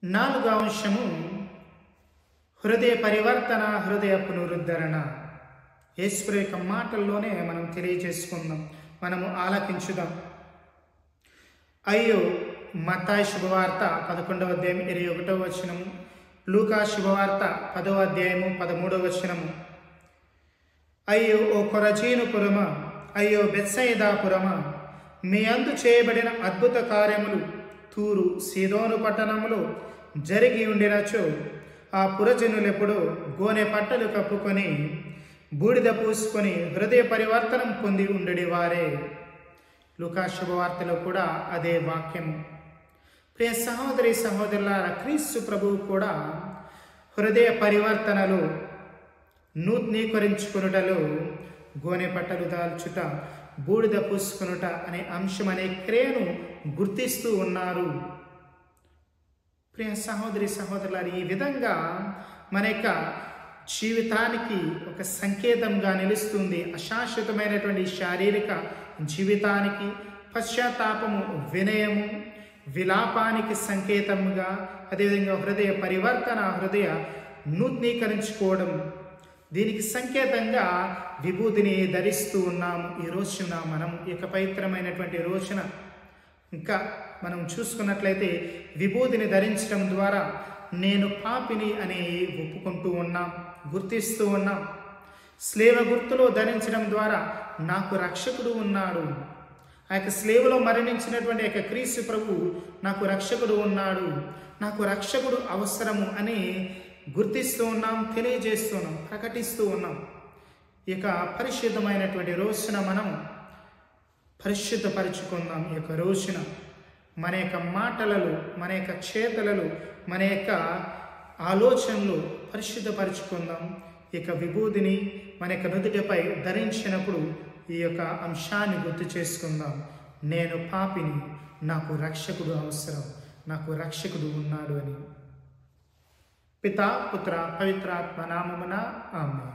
నాలుగవ అంశము హృదయ పరివర్తన, హృదయ పునరుద్ధరణ. యేసు యొక్క మాటల్లోనే మనం తెలియజేసుకుందాం, మనము ఆలకించుదాం. అయ్యో మత్తాయి శుభవార్త 11వ అధ్యాయం 21వ వచనము, లూకా శుభవార్త 10వ అధ్యాయము 13వ వచనము. అయ్యో ఓ కొరజీను పురమా, అయ్యో బెత్సయిదా పురమా, మీ అందు చేయబడిన అద్భుత కార్యములు తూరు సీదోను పట్టణములో జరిగి ఉండినచో ఆ పురజనులెప్పుడో గోనె పట్టలు కప్పుకొని బూడిద పూసుకొని హృదయ పరివర్తనం పొంది ఉండడి వారే. లూకా శుభవార్తలో కూడా అదే వాక్యము. ప్రియ సహోదరి సహోదరులారా, క్రీస్తు ప్రభువు కూడా హృదయ పరివర్తనలో, నూతనీకరించుకొనుటలో గోనె పట్టలు దాల్చుట, బూడిద పూసుకొనుట అనే అంశం, అనే క్రియను గుర్తిస్తూ ఉన్నారు. ప్రియ సహోదరి సహోదరులారా, ఈ విధంగా మన యొక్క జీవితానికి ఒక సంకేతంగా నిలుస్తుంది. అశాశ్వతమైనటువంటి శారీరక జీవితానికి పశ్చాత్తాపము, వినయము, విలాపానికి సంకేతముగా, అదేవిధంగా హృదయ పరివర్తన, హృదయ నూతనీకరించుకోవడం, దీనికి సంకేతంగా విభూతిని ధరిస్తూ ఉన్నాము. ఈ రోజున మనం ఈ యొక్క పవిత్రమైనటువంటి రోజున ఇంకా మనం చూసుకున్నట్లయితే విభూతిని ధరించడం ద్వారా నేను పాపిని అని ఒప్పుకుంటూ ఉన్నాం, గుర్తిస్తూ ఉన్నాం. స్లేవ గుర్తులో ధరించడం ద్వారా నాకు రక్షకుడు ఉన్నాడు, ఆ యొక్క స్లేవలో మరణించినటువంటి యొక్క క్రీస్తు ప్రభు నాకు రక్షకుడు ఉన్నాడు, నాకు రక్షకుడు అవసరము అని గుర్తిస్తూ ఉన్నాం, తెలియజేస్తున్నాం, ప్రకటిస్తూ ఉన్నాం. ఇక పరిశుద్ధమైనటువంటి రోజున మనం పరిశుద్ధపరుచుకుందాం. ఈ యొక్క రోజున మన యొక్క మాటలలో, మన యొక్క చేతలలో, మన యొక్క ఆలోచనలు పరిశుద్ధపరుచుకుందాం. ఈ యొక్క విభూతిని మన యొక్క నుదుటిపై ధరించినప్పుడు ఈ యొక్క అంశాన్ని గుర్తు చేసుకుందాం. నేను పాపిని, నాకు రక్షకుడు అవసరం, నాకు రక్షకుడు ఉన్నాడు అని. పితా పుత్ర పవిత్రాత్మ నామమున ఆమేన్.